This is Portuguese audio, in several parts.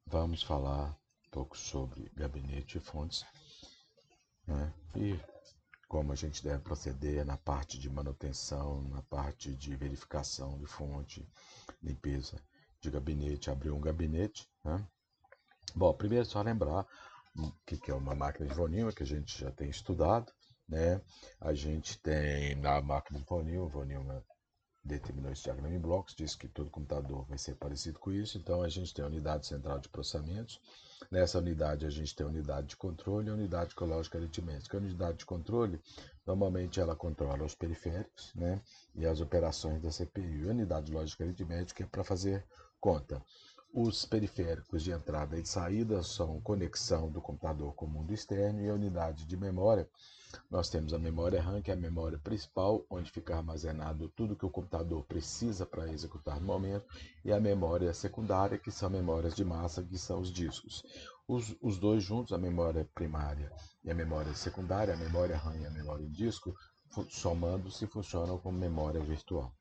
vamos falar um pouco sobre gabinete e fontes, né? E como a gente deve proceder na parte de manutenção, na parte de verificação de fonte, limpeza de gabinete, abrir um gabinete, né? Bom, primeiro só lembrar o que é uma máquina de Von que a gente já tem estudado, né? A gente tem na máquina de Von Neumann determinou esse diagrama em blocos, disse que todo computador vai ser parecido com isso, então a gente tem a unidade central de processamentos. Nessa unidade a gente tem a unidade de controle e a unidade de lógica aritmética. A unidade de controle, normalmente ela controla os periféricos, né, e as operações da CPU. E a unidade de lógica aritmética é para fazer conta. Os periféricos de entrada e de saída são conexão do computador com o mundo externo, e a unidade de memória, nós temos a memória RAM, que é a memória principal, onde fica armazenado tudo que o computador precisa para executar no momento, e a memória secundária, que são memórias de massa, que são os discos. Os dois juntos, a memória primária e a memória secundária, a memória RAM e a memória em disco, somando-se, funcionam como memória virtual.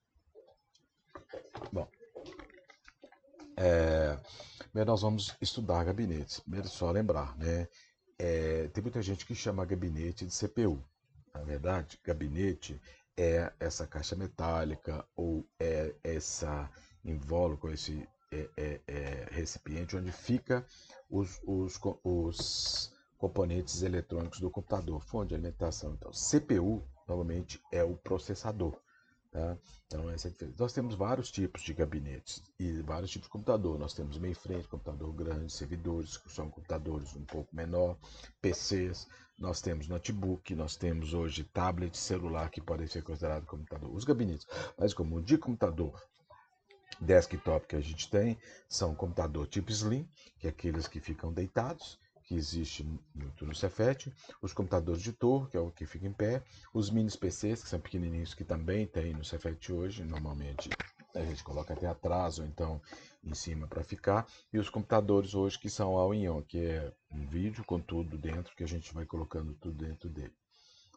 Bom, primeiro nós vamos estudar gabinetes. Primeiro só lembrar, né? Tem muita gente que chama gabinete de CPU. Na verdade, gabinete é essa caixa metálica ou é essa invólucro, esse recipiente onde fica os componentes eletrônicos do computador, fonte de alimentação. Então, CPU normalmente é o processador. Tá? Então, essa é a diferença. Nós temos vários tipos de gabinetes e vários tipos de computador. Nós temos mainframe, computador grande, servidores, que são computadores um pouco menor, PCs, nós temos notebook, nós temos hoje tablet, celular, que podem ser considerados computador. Os gabinetes mais comuns de computador desktop que a gente tem são computador tipo Slim, que é aqueles que ficam deitados, que existe muito no Cefet, os computadores de torre, que é o que fica em pé, os mini PCs, que são pequenininhos, que também tem no Cefet hoje, normalmente a gente coloca até atrás ou então em cima para ficar, e os computadores hoje que são all-in-one, que é um vídeo com tudo dentro, que a gente vai colocando tudo dentro dele.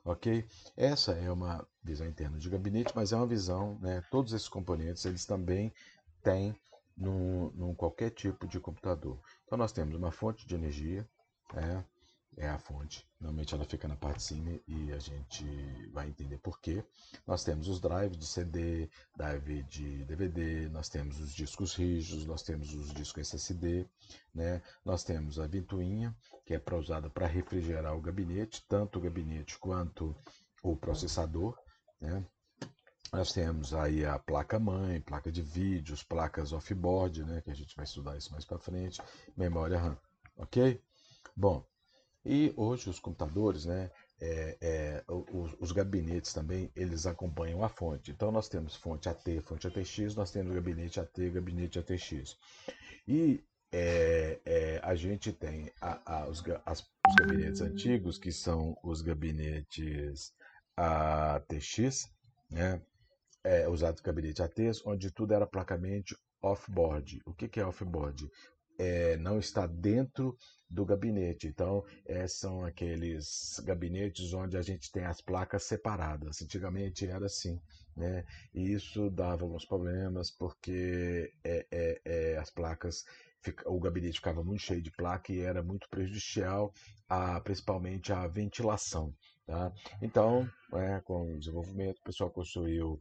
Ok? Essa é uma visão interna de gabinete, mas é uma visão, né? Todos esses componentes eles também têm num qualquer tipo de computador. Então nós temos uma fonte de energia, né? É a fonte. Normalmente ela fica na parte de cima e a gente vai entender por quê. Nós temos os drives de CD, drive de DVD, nós temos os discos rígidos, nós temos os discos SSD, né? Nós temos a ventoinha, que é para usada para refrigerar o gabinete, tanto o gabinete quanto o processador, né? Nós temos aí a placa-mãe, placa de vídeos, placas off-board, né, que a gente vai estudar isso mais para frente, memória RAM, ok? Bom, e hoje os computadores, né, os gabinetes também, eles acompanham a fonte. Então nós temos fonte AT, fonte ATX, nós temos gabinete AT, gabinete ATX. E a gente tem os gabinetes antigos, que são os gabinetes ATX, né? Usado gabinete ATs, onde tudo era placamente off-board. O que é off-board? Não está dentro do gabinete. Então, são aqueles gabinetes onde a gente tem as placas separadas. Antigamente era assim, né? E isso dava alguns problemas porque as placas, o gabinete ficava muito cheio de placa e era muito prejudicial, principalmente a ventilação. Tá? Então, com o desenvolvimento, o pessoal construiu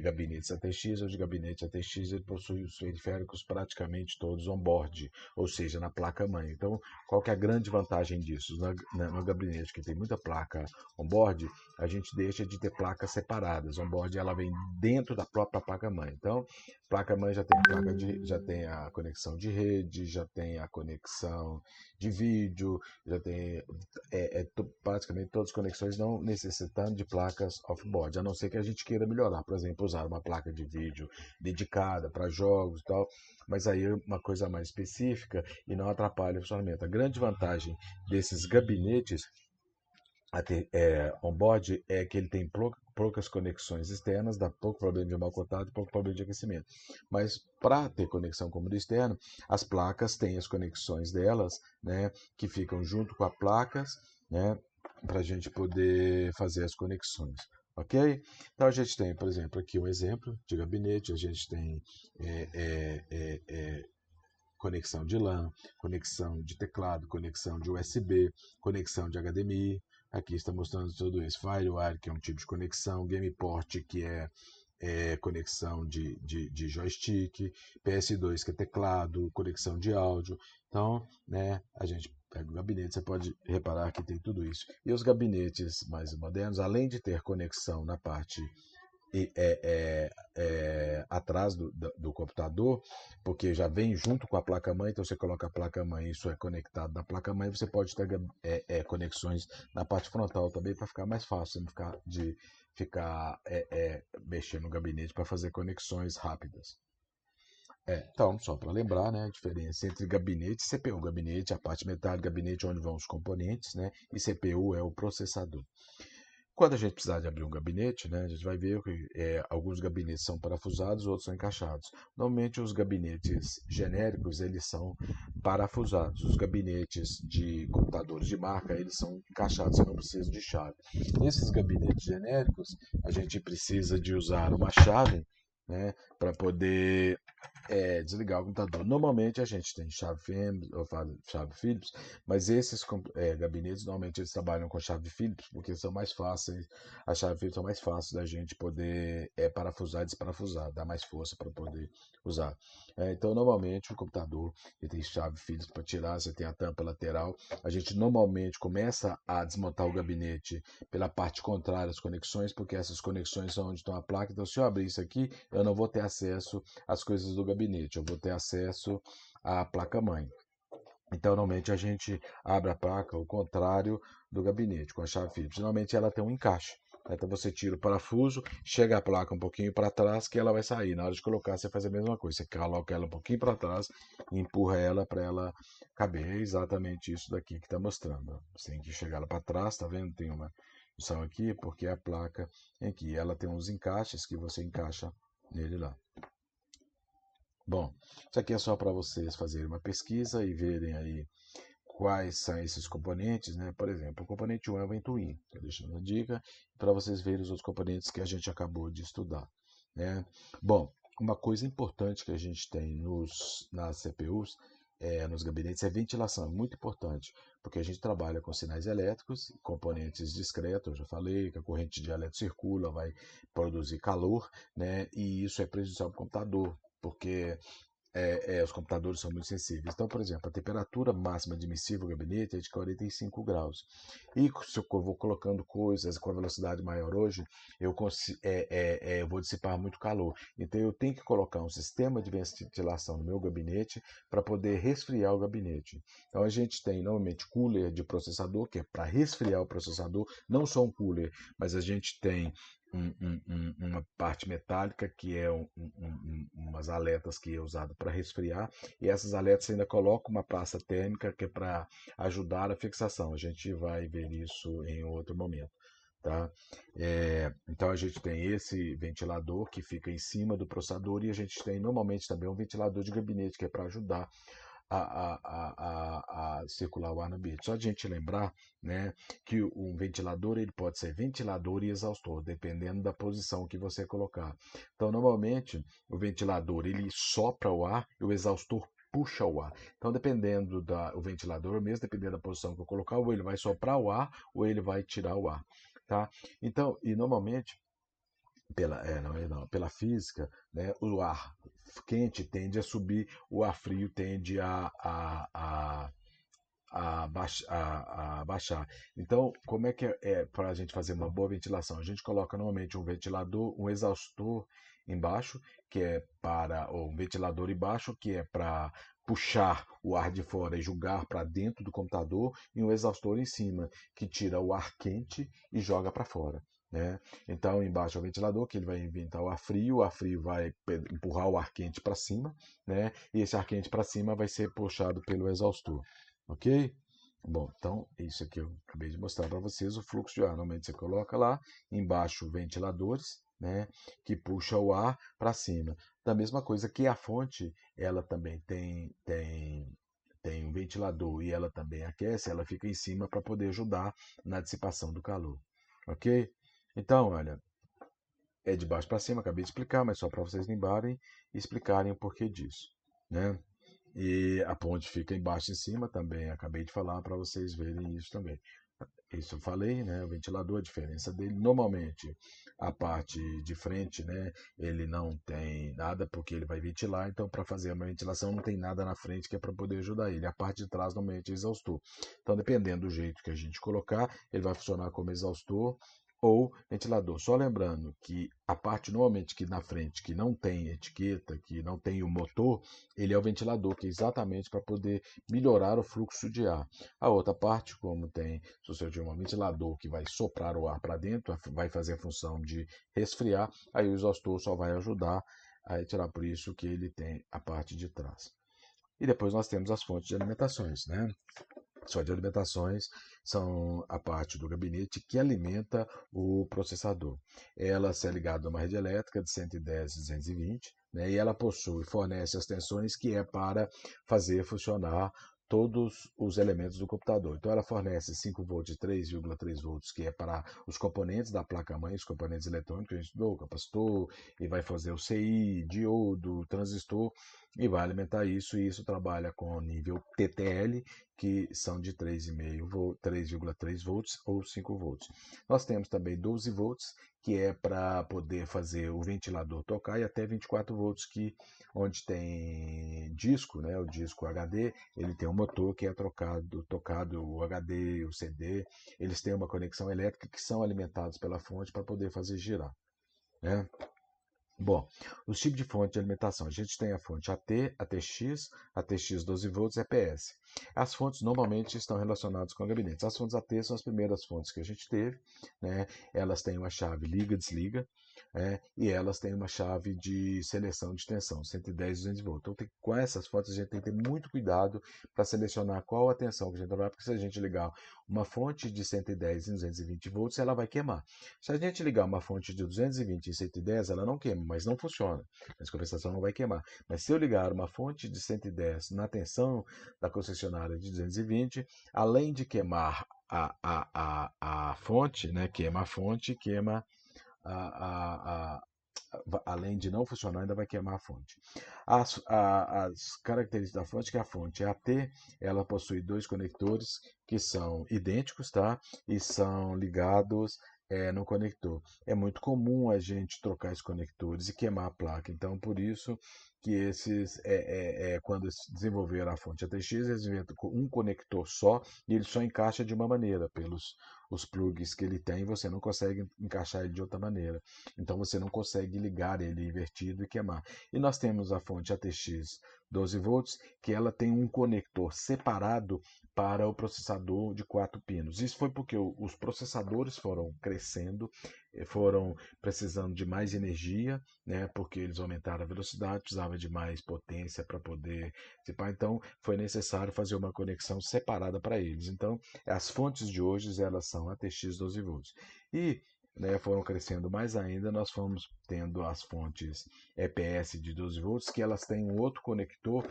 gabinetes ATX. Hoje, gabinete ATX ele possui os periféricos praticamente todos on-board, ou seja, na placa-mãe. Então, qual que é a grande vantagem disso? No gabinete que tem muita placa on-board, a gente deixa de ter placas separadas. On-board ela vem dentro da própria placa-mãe. Então, placa-mãe já tem a conexão de rede, já tem a conexão de vídeo, já tem praticamente todas as conexões não necessitando de placas off-board, a não ser que a gente queira melhorar, por exemplo, usar uma placa de vídeo dedicada para jogos e tal, mas aí é uma coisa mais específica e não atrapalha o funcionamento. A grande vantagem desses gabinetes on-board é que ele tem poucas conexões externas, dá pouco problema de mau contato e pouco problema de aquecimento. Mas para ter conexão com o mundo externo, as placas têm as conexões delas, né, que ficam junto com as placas, né, para a gente poder fazer as conexões. Ok? Então a gente tem, por exemplo, aqui um exemplo de gabinete. A gente tem conexão de LAN, conexão de teclado, conexão de USB, conexão de HDMI. Aqui está mostrando tudo isso. FireWire, que é um tipo de conexão, GamePort, que é conexão de joystick, PS2, que é teclado, conexão de áudio. Então, né, a gente pega o gabinete, você pode reparar que tem tudo isso. E os gabinetes mais modernos, além de ter conexão na parte atrás do computador, porque já vem junto com a placa-mãe, então você coloca a placa-mãe, isso é conectado na placa-mãe, você pode ter conexões na parte frontal também para ficar mais fácil, não ficar mexendo no gabinete para fazer conexões rápidas. Então, só para lembrar, né, a diferença entre gabinete e CPU. Gabinete, a parte metálica, gabinete onde vão os componentes, né, e CPU é o processador. Quando a gente precisar de abrir um gabinete, né, a gente vai ver que alguns gabinetes são parafusados, outros são encaixados. Normalmente os gabinetes genéricos, eles são parafusados. Os gabinetes de computadores de marca, eles são encaixados, você não precisa de chave. Nesses gabinetes genéricos, a gente precisa de usar uma chave, né, para poder desligar o computador. Normalmente a gente tem chave Phillips, mas esses gabinetes normalmente eles trabalham com chave Phillips porque são mais fáceis, as chaves Phillips são mais fáceis da gente poder parafusar e desparafusar, dar mais força para poder usar. Então normalmente o computador ele tem chave Phillips para tirar, você tem a tampa lateral. A gente normalmente começa a desmontar o gabinete pela parte contrária das conexões, porque essas conexões são onde estão a placa. Então se eu abrir isso aqui, eu não vou ter acesso às coisas do gabinete, eu vou ter acesso à placa-mãe. Então, normalmente a gente abre a placa ao contrário do gabinete, com a chave Phillips. Normalmente ela tem um encaixe. Então você tira o parafuso, chega a placa um pouquinho para trás que ela vai sair. Na hora de colocar, você faz a mesma coisa. Você coloca ela um pouquinho para trás e empurra ela para ela caber. É exatamente isso daqui que está mostrando. Você tem que chegar ela para trás, tá vendo? Tem uma função aqui, porque a placa aqui ela tem uns encaixes que você encaixa nele lá. Bom, isso aqui é só para vocês fazerem uma pesquisa e verem aí quais são esses componentes, né? Por exemplo, o componente 1 é o Ventoin, estou deixando uma dica para vocês verem os outros componentes que a gente acabou de estudar, né? Bom, uma coisa importante que a gente tem nas CPUs, nos gabinetes, é ventilação, é muito importante, porque a gente trabalha com sinais elétricos, componentes discretos, eu já falei que a corrente de elétron circula, vai produzir calor, né? E isso é prejudicial para o computador, porque os computadores são muito sensíveis. Então, por exemplo, a temperatura máxima admissível do gabinete é de 45 graus. E se eu vou colocando coisas com a velocidade maior hoje, eu vou dissipar muito calor. Então, eu tenho que colocar um sistema de ventilação no meu gabinete para poder resfriar o gabinete. Então, a gente tem normalmente cooler de processador, que é para resfriar o processador, não só um cooler, mas a gente tem uma parte metálica que é umas aletas que é usado para resfriar, e essas aletas ainda colocam uma pasta térmica que é para ajudar a fixação. A gente vai ver isso em outro momento. Tá? Então a gente tem esse ventilador que fica em cima do processador, e a gente tem normalmente também um ventilador de gabinete que é para ajudar a circular o ar no ambiente. Só de a gente lembrar, né, que um ventilador ele pode ser ventilador e exaustor, dependendo da posição que você colocar. Então, normalmente, o ventilador ele sopra o ar e o exaustor puxa o ar. Então, dependendo do ventilador, mesmo dependendo da posição que eu colocar, ou ele vai soprar o ar ou ele vai tirar o ar. Tá? Então, e normalmente, pela física, né, o ar quente tende a subir, o ar frio tende a baixar. Então, como é que para a gente fazer uma boa ventilação? A gente coloca normalmente um ventilador, um exaustor embaixo, que é ou um ventilador embaixo, que é para puxar o ar de fora e jogar para dentro do computador, e um exaustor em cima, que tira o ar quente e joga para fora. Né? Então, embaixo é o ventilador, que ele vai inventar o ar frio vai empurrar o ar quente para cima, né? E esse ar quente para cima vai ser puxado pelo exaustor. Ok? Bom, então isso aqui eu acabei de mostrar para vocês o fluxo de ar. Normalmente você coloca lá embaixo ventiladores, né, que puxa o ar para cima. Da mesma coisa que a fonte, ela também tem um ventilador e ela também aquece, ela fica em cima para poder ajudar na dissipação do calor. Ok? Então, olha, é de baixo para cima, acabei de explicar, mas só para vocês lembrarem e explicarem o porquê disso, né? E a ponte fica embaixo e em cima também. Acabei de falar para vocês verem isso também. Isso eu falei, né? O ventilador, a diferença dele, normalmente a parte de frente, né? Ele não tem nada porque ele vai ventilar, então para fazer uma ventilação não tem nada na frente que é para poder ajudar ele. A parte de trás normalmente é exaustor. Então, dependendo do jeito que a gente colocar, ele vai funcionar como exaustor ou ventilador. Só lembrando que a parte normalmente que na frente que não tem etiqueta, que não tem o motor, ele é o ventilador, que é exatamente para poder melhorar o fluxo de ar. A outra parte, como tem, se você tiver um ventilador que vai soprar o ar para dentro, vai fazer a função de resfriar, aí o exaustor só vai ajudar a retirar, por isso que ele tem a parte de trás. E depois nós temos as fontes de alimentações, né? Só de alimentações são a parte do gabinete que alimenta o processador. Ela é ligada a uma rede elétrica de 110 e 220, né, e ela possui, fornece as tensões que é para fazer funcionar todos os elementos do computador. Então ela fornece 5 volts e 3,3 volts, que é para os componentes da placa-mãe, os componentes eletrônicos, a gente estudou, capacitor, e vai fazer o CI, diodo, transistor, e vai alimentar isso, e isso trabalha com nível TTL, que são de 3,3 volts ou 5 volts. Nós temos também 12 volts, que é para poder fazer o ventilador tocar, e até 24 volts, que onde tem disco, né, o disco HD, ele tem um motor que é tocado o HD, o CD, eles têm uma conexão elétrica que são alimentados pela fonte para poder fazer girar, né? Bom, os tipos de fonte de alimentação. A gente tem a fonte AT, ATX, ATX 12 volts e EPS. As fontes normalmente estão relacionadas com gabinetes. As fontes AT são as primeiras fontes que a gente teve, né? Elas têm uma chave liga-desliga, e elas têm uma chave de seleção de tensão, 110 e 200 volts. Então, com essas fontes, a gente tem que ter muito cuidado para selecionar qual a tensão que a gente vai trabalhar, porque se a gente ligar uma fonte de 110 e 220 volts, ela vai queimar. Se a gente ligar uma fonte de 220 e 110, ela não queima, mas não funciona. Mas compensação não vai queimar. Mas se eu ligar uma fonte de 110 na tensão da concessionária de 220, além de queimar a fonte, né, queima a fonte, queima a, a, além de não funcionar, ainda vai queimar a fonte. As características da fonte, que a fonte é AT, ela possui dois conectores que são idênticos, tá? E são ligados no conector. É muito comum a gente trocar esses conectores e queimar a placa. Então, por isso que quando eles desenvolveram a fonte ATX, eles desenvolveram um conector só e ele só encaixa de uma maneira, pelos os plugs que ele tem, você não consegue encaixar ele de outra maneira. Então você não consegue ligar ele invertido e queimar. E nós temos a fonte ATX 12 volts, que ela tem um conector separado para o processador de 4 pinos. Isso foi porque os processadores foram crescendo, foram precisando de mais energia, né, porque eles aumentaram a velocidade, precisava de mais potência para poder participar. Então foi necessário fazer uma conexão separada para eles. Então as fontes de hoje elas são ATX 12 volts. E foram crescendo mais ainda, nós fomos tendo as fontes EPS de 12 volts, que elas têm um outro conector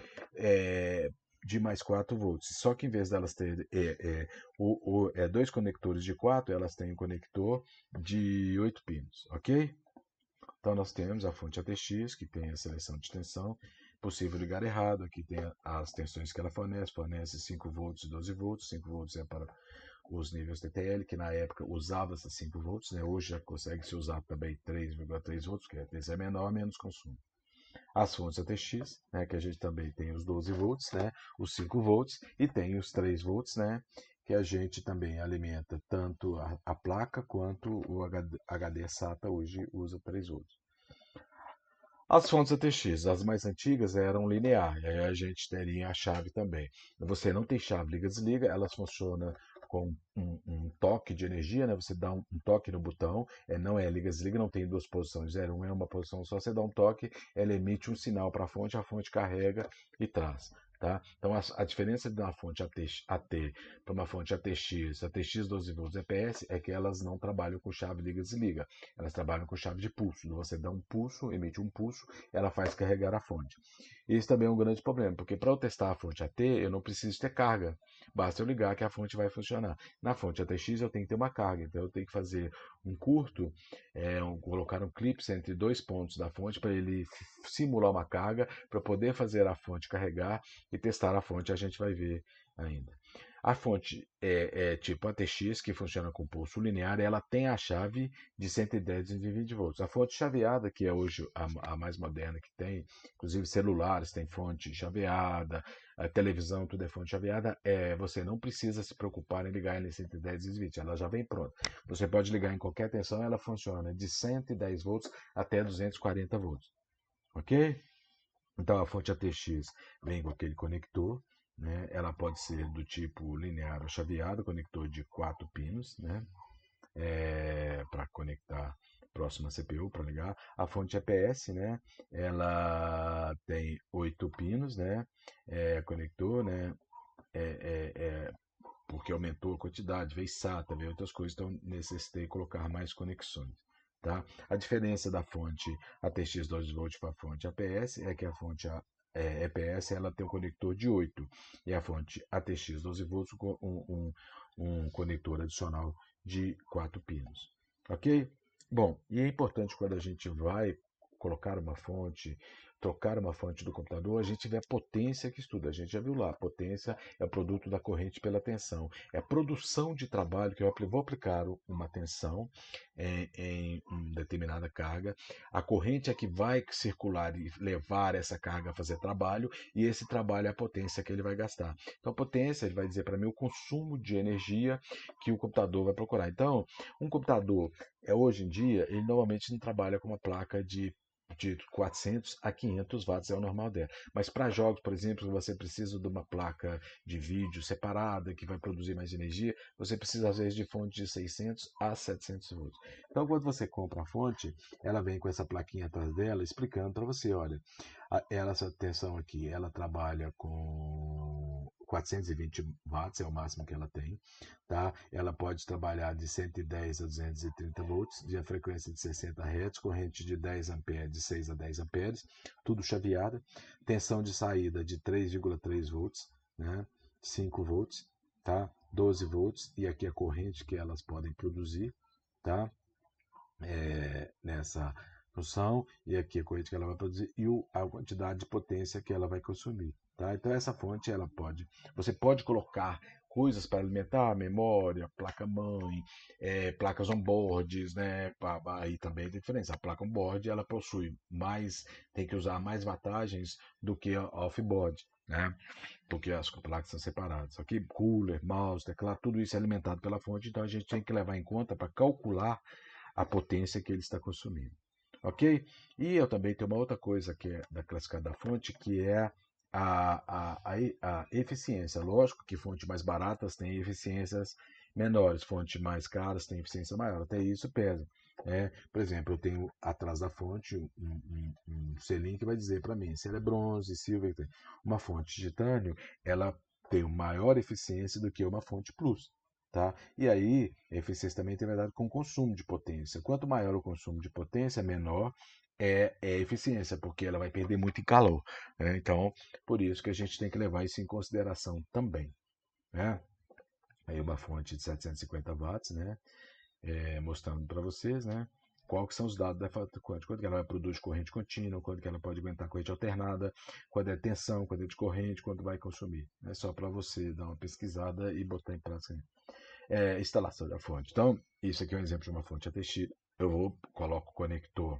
de mais 4 volts. Só que em vez delas terem dois conectores de 4, elas têm um conector de 8 pinos, ok? Então nós temos a fonte ATX, que tem a seleção de tensão, possível ligar errado, aqui tem as tensões que ela fornece 5 volts e 12 volts, 5 volts é para os níveis TTL, que na época usava-se 5 volts, né? Hoje já consegue se usar também 3,3 volts, que a tensão é menor, menos consumo. As fontes ATX, né, que a gente também tem os 12 volts, né, os 5 volts, e tem os 3 volts, né, que a gente também alimenta tanto a placa quanto o HD SATA hoje usa 3 volts. As fontes ATX, as mais antigas, eram linear, e aí a gente teria a chave também. Você não tem chave liga-desliga, elas funcionam com um toque de energia, né? Você dá um toque no botão, não é liga-desliga, não tem duas posições, 0, 1 é uma posição só, você dá um toque, ela emite um sinal para a fonte carrega e traz. Tá? Então a diferença de uma fonte AT para uma fonte ATX 12 volts EPS é que elas não trabalham com chave liga-desliga, elas trabalham com chave de pulso. Você dá um pulso, emite um pulso, ela faz carregar a fonte. Isso também é um grande problema, porque para eu testar a fonte AT eu não preciso ter carga, basta eu ligar que a fonte vai funcionar. Na fonte ATX eu tenho que ter uma carga, então eu tenho que fazer um curto, colocaram clips entre dois pontos da fonte para ele simular uma carga, para poder fazer a fonte carregar e testar a fonte, a gente vai ver ainda. A fonte é tipo ATX, que funciona com pulso linear, ela tem a chave de 110 e 220 volts. A fonte chaveada, que é hoje a mais moderna que tem, inclusive celulares tem fonte chaveada, a televisão tudo é fonte chaveada, você não precisa se preocupar em ligar ela em 110 e 220, ela já vem pronta. Você pode ligar em qualquer tensão, ela funciona de 110 volts até 240 volts, ok? Então a fonte ATX vem com aquele conector, né? Ela pode ser do tipo linear ou chaveado, conector de 4 pinos, né? Para conectar próximo à CPU para ligar. A fonte EPS, né? Ela tem 8 pinos, né? Conector, né? Porque aumentou a quantidade, veio SATA, veio outras coisas, então necessitei colocar mais conexões. Tá? A diferença da fonte ATX 12V para a fonte APS é que a fonte EPS ela tem um conector de 8 e a fonte ATX 12V com um conector adicional de 4 pinos. Ok? Bom, e é importante quando a gente vai colocar uma fonte, trocar uma fonte do computador, a gente vê a potência que estuda. A gente já viu lá, a potência é o produto da corrente pela tensão. É a produção de trabalho que eu vou aplicar uma tensão em determinada carga. A corrente é que vai circular e levar essa carga a fazer trabalho, e esse trabalho é a potência que ele vai gastar. Então, a potência ele vai dizer para mim o consumo de energia que o computador vai procurar. Então, um computador, hoje em dia, ele normalmente não trabalha com uma placa de 400 a 500 watts é o normal dela. Mas para jogos, por exemplo, você precisa de uma placa de vídeo separada que vai produzir mais energia, você precisa às vezes de fonte de 600 a 700 volts. Então, quando você compra a fonte, ela vem com essa plaquinha atrás dela explicando para você, olha, essa tensão aqui, ela trabalha com 420 watts, é o máximo que ela tem, tá? Ela pode trabalhar de 110 a 230 volts, de a frequência de 60 Hz, corrente de 10 amperes, de 6 a 10 amperes, tudo chaveada, tensão de saída de 3,3 volts, né? 5 volts, tá? 12 volts, e aqui a corrente que elas podem produzir, tá? Nessa função, e aqui a corrente que ela vai produzir e a quantidade de potência que ela vai consumir. Tá? Então essa fonte você pode colocar coisas para alimentar a memória, placa-mãe, placas on-boards, né? Aí também tem diferença. A placa on-board ela possui tem que usar mais vantagens do que a off-board, né? Porque as placas são separadas. Aqui cooler, mouse, teclado, tudo isso é alimentado pela fonte, então a gente tem que levar em conta para calcular a potência que ele está consumindo. Ok? E eu também tenho uma outra coisa que é da classificada da fonte, que é a eficiência. Lógico que fontes mais baratas têm eficiências menores, fontes mais caras têm eficiência maior, até isso pesa. Por exemplo, eu tenho atrás da fonte um selinho que vai dizer para mim se ela é bronze, silver. Uma fonte de titânio, ela tem maior eficiência do que uma fonte plus. Tá? E aí, a eficiência também tem verdade com o consumo de potência. Quanto maior o consumo de potência, menor é a eficiência, porque ela vai perder muito em calor. Né? Então, por isso que a gente tem que levar isso em consideração também. Né? Aí uma fonte de 750 watts, né? Mostrando para vocês, né? Qual que são os dados da fator quântico, quanto que ela produz corrente contínua, quanto que ela pode aguentar corrente alternada, quanto é tensão, quanto é de corrente, quanto vai consumir. É só para você dar uma pesquisada e botar em prática. Instalação da fonte. Então, isso aqui é um exemplo de uma fonte ATX. Coloco o conector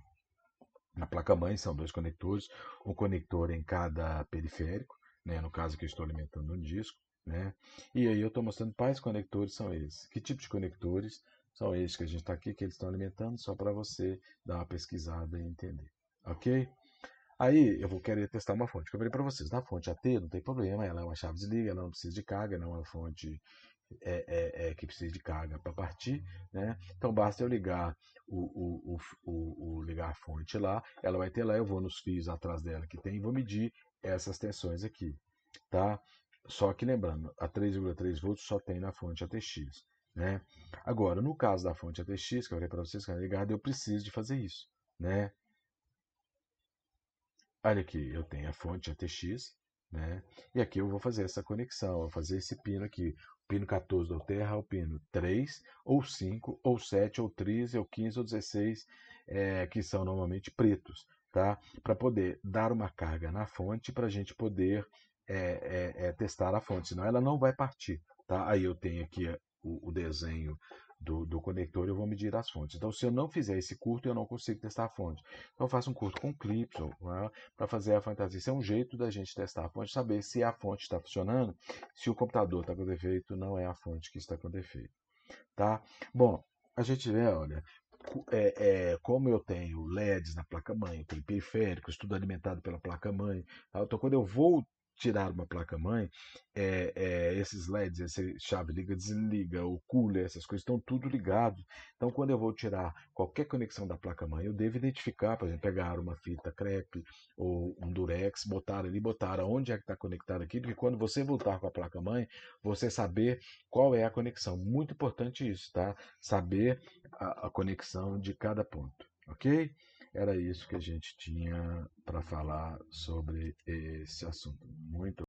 na placa-mãe, são dois conectores, um conector em cada periférico, né, no caso que eu estou alimentando um disco, né, e aí eu estou mostrando quais conectores são esses, que tipo de conectores são esses que a gente está aqui, que eles estão alimentando, só para você dar uma pesquisada e entender, ok? Aí eu vou querer testar uma fonte, que eu falei para vocês, na fonte AT não tem problema, ela é uma chave desliga, ela não precisa de carga, não é uma fonte que precisa de carga para partir, né? Então basta eu ligar ligar a fonte lá, ela vai ter lá, eu vou nos fios atrás dela que tem e vou medir essas tensões aqui, tá? Só que lembrando, a 3,3 volts só tem na fonte ATX, né? Agora, no caso da fonte ATX, que eu falei para vocês que é ligada, eu preciso de fazer isso, né? Olha aqui, eu tenho a fonte ATX, né? E aqui eu vou fazer essa conexão, eu vou fazer esse pino aqui. O pino 14 do terra, o pino 3, ou 5, ou 7, ou 13, ou 15, ou 16, que são normalmente pretos, tá? Para poder dar uma carga na fonte, para a gente poder testar a fonte, senão ela não vai partir, tá? Aí eu tenho aqui o desenho do conector e eu vou medir as fontes. Então, se eu não fizer esse curto, eu não consigo testar a fonte. Então, eu faço um curto com clips, né, para fazer a fantasia. Isso é um jeito da gente testar a fonte, saber se a fonte está funcionando, se o computador está com defeito, não é a fonte que está com defeito. Tá? Bom, a gente vê, olha, como eu tenho LEDs na placa-mãe, eu tenho periféricos, tudo alimentado pela placa-mãe. Tá? Então, quando eu vou tirar uma placa-mãe, esses LEDs, esse chave liga, desliga, o cooler, essas coisas estão tudo ligados. Então, quando eu vou tirar qualquer conexão da placa-mãe, eu devo identificar, por exemplo, pegar uma fita crepe ou um durex, botar ali, botar onde é que está conectado aqui, porque quando você voltar com a placa-mãe, você saber qual é a conexão. Muito importante isso, tá? Saber a conexão de cada ponto, ok? Era isso que a gente tinha para falar sobre esse assunto. Muito